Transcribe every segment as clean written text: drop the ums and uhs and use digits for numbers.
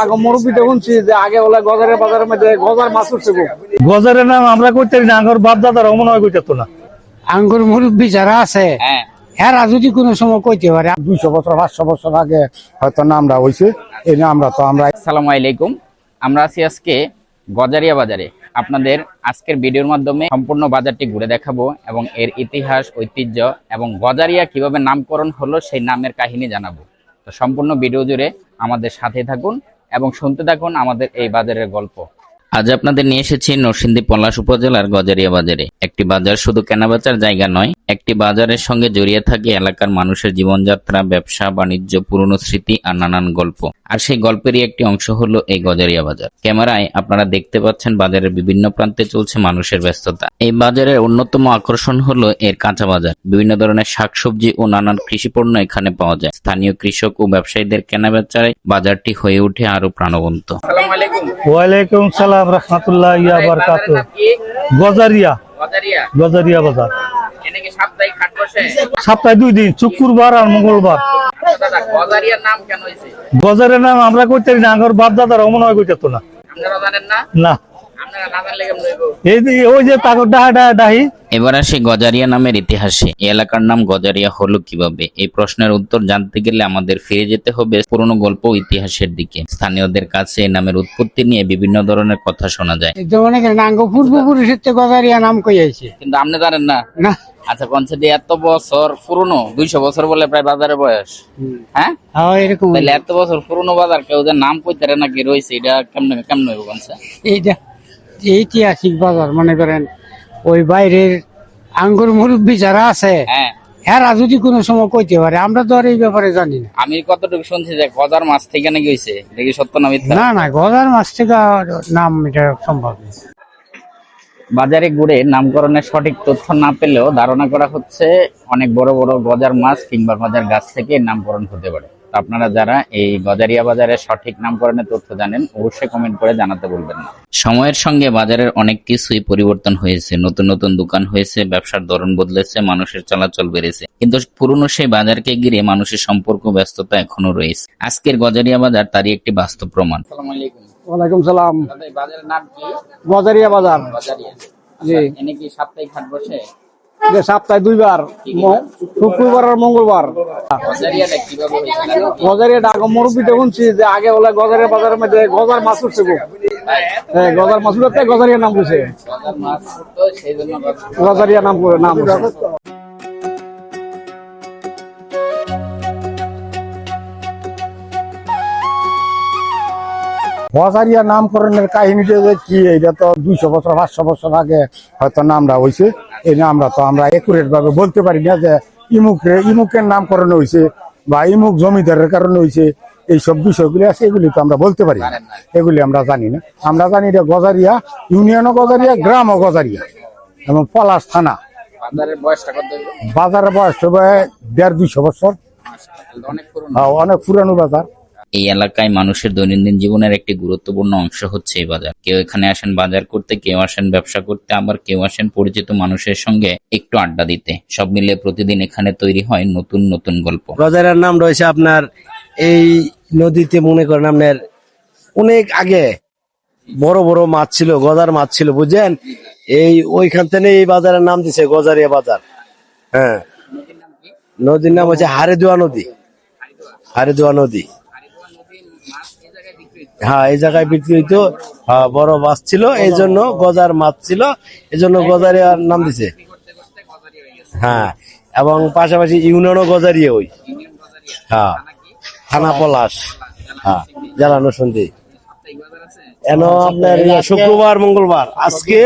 আগে মুরব্বীতে শুনছি যে আগে বলে গজারের বাজারের মধ্যে গজার মাছ উঠছে। গজারের নাম আমরা করতে না, আঙ্গুর বাপ দাদারা মনে হয় কইতে না। আঙ্গুর মুরব্বী যারা আছে এরা যদি কোনো সময় কইতে পারে 200 বছর 500 বছর আগে হয়তো নামটা হয়েছে, এই নামটা তো আমরা। আসসালামু আলাইকুম, আমরা আছি আজকে গজারিয়া বাজারে। আপনাদের আজকের ভিডিওর মাধ্যমে সম্পূর্ণ বাজারটি ঘুরে দেখাবো এবং এর ইতিহাস, ঐতিহ্য এবং গজারিয়া কিভাবে নামকরণ হলো সেই নামের কাহিনী জানাবো। তো সম্পূর্ণ ভিডিও জুড়ে আমাদের সাথে থাকুন এবং শুনতে থাকুন আমাদের এই বাজারের গল্প। আজ আপনাদের নিয়ে এসেছি নরসিংদী পলাশ উপজেলার গজারিয়া বাজারে। একটি বাজার শুধু কেনাবেচার জায়গা নয়, একটি বাজারের সঙ্গে জড়িয়ে থাকে এলাকার মানুষের জীবনযাত্রা, ব্যবসা বাণিজ্য, পুরনো স্মৃতি আর নানান গল্প। আর সেই গল্পেরই একটি অংশ হলো এই গজারিয়া বাজার। ক্যামেরায় আপনারা দেখতে পাচ্ছেন বাজারের বিভিন্ন প্রান্তে চলছে মানুষের ব্যস্ততা। এই বাজারের অন্যতম আকর্ষণ হলো এর কাঁচা বাজার। বিভিন্ন ধরনের শাকসবজি ও নানান কৃষিপণ্য এখানে পাওয়া যায়। স্থানীয় কৃষক ও ব্যবসায়ীদের কেনাবেচায় বাজারটি হয়ে ওঠে আরো প্রাণবন্ত। আসসালামু আলাইকুম। ওয়ালাইকুম সালাম রাহমাতুল্লাহি ওয়া বারাকাতুহু। গজারিয়া গজারিয়া বাজার। এখানে কি সাপ্তাহিক হাট বসে? সপ্তাহে 2 দিন, শুক্রবার আর মঙ্গলবার। দাদা, গজারিয়ার নাম কেন হয়েছে? গজারের নাম আমরা করতে না, আঙ্গুর বাপ দাদারা মনে হয় কইতে না। আপনারা জানেন না? না, আপনারা না জানলে কেমন হইব? এই যে ওই যে পাগল ডাহি। এবার আসি গজারিয়া নামের ইতিহাসে। এই এলাকার নাম গজারিয়া হলো কিভাবে? এই প্রশ্নের উত্তর জানতে গেলে আমাদের ফিরে যেতে হবে পুরনো গল্প ও ইতিহাসের দিকে। স্থানীয়দের কাছে এই নামের উৎপত্তি নিয়ে বিভিন্ন ধরনের কথা শোনা যায়। মনে করেন আঙ্গ পূর্বপুরুষের তো গজারিয়া নাম কই আইছে, কিন্তু আপনি জানেন না? না। আচ্ছা, পঞ্চায়েতে এত বছর পুরনো, 200 বছর বলে প্রায় বাজারের বয়স। হ্যাঁ, এরকম তাহলে এত বছর পুরনো বাজার কেউ যে নাম কইতে নাকি রয়েছে, এটা কেমন কেমন হইব? এইটা ঐতিহাসিক বাজার। মনে করেন ওই বাইরের আঙ্গুর মুরব্বী যারা আছে এরা যদি কোনো সময় কইতে পারে, আমরা তো আর এই ব্যাপারে জানি না। আমি কতটুকু শুনছি যে গজার মাছ থেকে নাকি হয়েছে, দেখি সত্য না মিথ্যা? না না, গজার মাছ থেকে নাম এটা সম্ভব না। বাজারে ঘুরে নামকরণের সঠিক তথ্য না পেলেও ধারণা করা হচ্ছে অনেক বড় বড় গজার মাছ কিংবা গজার গাছ থেকে নামকরণ হতে পারে। তো আপনারা যারা এই গজারিয়া বাজারের সঠিক নামকরণের তথ্য জানেন অবশ্যই কমেন্ট করে জানাতে বলবেন না। সময়ের সঙ্গে বাজারের অনেক কিছুই পরিবর্তন হয়েছে। নতুন নতুন দোকান হয়েছে, ব্যবসার ধরন বদলেছে, মানুষের চলাচল বেড়েছে, কিন্তু পুরনো সেই বাজারকে ঘিরে মানুষের সম্পর্ক, ব্যস্ততা এখনো রয়েছে। আজকের গজারিয়া বাজার তারই একটি বাস্তব প্রমাণ। আসসালামু আলাইকুম। ওয়ালাইকুম সালাম। দাদা, এই বাজারের নাম কি? গজারিয়া বাজার। গজারিয়া। জি। এনে কি সাপ্তাহিক হাট বসে? যে সপ্তাহে 2 বার, শুক্রবার আর মঙ্গলবার। গজারিয়াটা কিভাবে হয়েছিল? গজারিয়াটা আগে মুরব্বীতে শুনছি যে আগে বলে গজারের বাজারের মধ্যে গজার মাছ উঠছে। হ্যাঁ, গজার মাছ উঠতে গজারিয়া নাম হয়েছে। গজার মাছ তো সেই জন্য গজারিয়া নাম হয়েছে। গজারিয়া নামকরণের কাহিনীটা যে কি, এটা তো 200 বছর 500 বছর আগে হয়তো নামটা হয়েছে। এই নামটা তো আমরা একুরেট ভাবে বলতে পারি না যে ইমুকের নামকরণ হয়েছে বা ইমুক জমিদারের কারণে হয়েছে। এইসব বিষয়গুলি আছে, এগুলি তো আমরা বলতে পারি না, এগুলি আমরা জানি না। আমরা জানি এটা গজারিয়া ইউনিয়নও গজারিয়া, গ্রামও গজারিয়া এবং পলাশ থানা। বাজারের বয়সটা কত? বাজারের বয়স হবে 150-200 বছর। অনেক পুরানো বাজার। এই এলাকায় মানুষের দৈনন্দিন জীবনের একটি গুরুত্বপূর্ণ অংশ হচ্ছে এই বাজার। কেউ এখানে আসেন বাজার করতে, কেউ আসেন ব্যবসা করতে, আবার কেউ আসেন পরিচিত মানুষের সঙ্গে একটু আড্ডা দিতে। সব মিলে প্রতিদিন এখানে তৈরি হয় নতুন নতুন গল্প। বাজারের নাম রয়েছে আপনার এই নদীতে, মনে করেন আপনার অনেক আগে বড় বড় মাছ ছিল, গজার মাছ ছিল, বুঝছেন? এই ওইখান থেকে এই বাজারের নাম দিছে গজারিয়া বাজার। হ্যাঁ, নদীর নাম হচ্ছে হারেদুয়া নদী। হারেদুয়া নদী, হ্যাঁ, এই জায়গায় বিক্রি হইতো। বড় মাছ ছিল, এই জন্য গজার মাছ ছিল, এই জন্য গজারিয়ার নাম দিছে। হ্যাঁ, এবং পাশাপাশি ইউনিয়নও গজারিয়া ওই। হ্যাঁ, থানা পলাশ। হ্যাঁ, জেলা নরসিংদী। এন আপনার শুক্রবার মঙ্গলবার। আজকে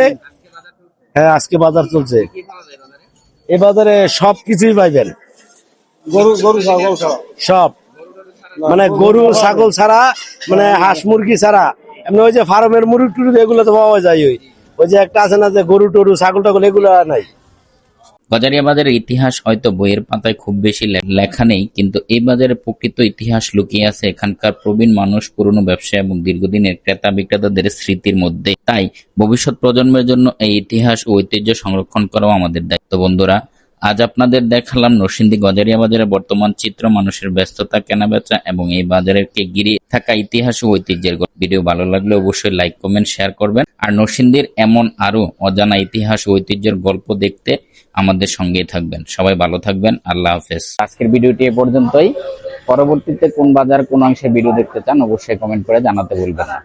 হ্যাঁ, আজকে বাজার চলছে। এই বাজারে সবকিছুই পাইবেন, সব মানে গরু ছাগল ছাড়া, মানে হাঁস মুরগি ছাড়া, এমনি ওই যে ফার্মের মুরগি টুরগি এগুলো তো পাওয়া যায়। ওই যে একটা আছে না যে গরু টরু ছাগল টাগল, এগুলো নাই। গজারিয়া বাজারের ইতিহাস হয়তো বইয়ের পাতায় খুব বেশি লেখা নেই, কিন্তু এই বাজারের প্রকৃত ইতিহাস লুকিয়ে আছে এখানকার প্রবীণ মানুষ, পুরনো ব্যবসা এবং দীর্ঘদিনের ক্রেতা বিক্রেতাদের স্মৃতির মধ্যে। তাই ভবিষ্যৎ প্রজন্মের জন্য এই ইতিহাস ও ঐতিহ্য সংরক্ষণ করাও আমাদের দায়িত্ব। বন্ধুরা, আজ আপনাদের দেখালাম নরসিংদী গজারিয়া বাজারের বর্তমান চিত্র, মানুষের ব্যস্ততা, কেনাবেচা এবং এই বাজারকে ঘিরে থাকা ইতিহাস ও ঐতিহ্যের গল্প। ভিডিও ভালো লাগলে অবশ্যই লাইক, কমেন্ট, শেয়ার করবেন। আর নরসিংদীর এমন আরো অজানা ইতিহাস ও ঐতিহ্যের গল্প দেখতে আমাদের সঙ্গেই থাকবেন। সবাই ভালো থাকবেন। আল্লাহ হাফেজ। আজকের ভিডিওটি এ পর্যন্তই। পরবর্তীতে কোন বাজার কোন অংশের ভিডিও দেখতে চান অবশ্যই কমেন্ট করে জানাতে ভুলবেন না।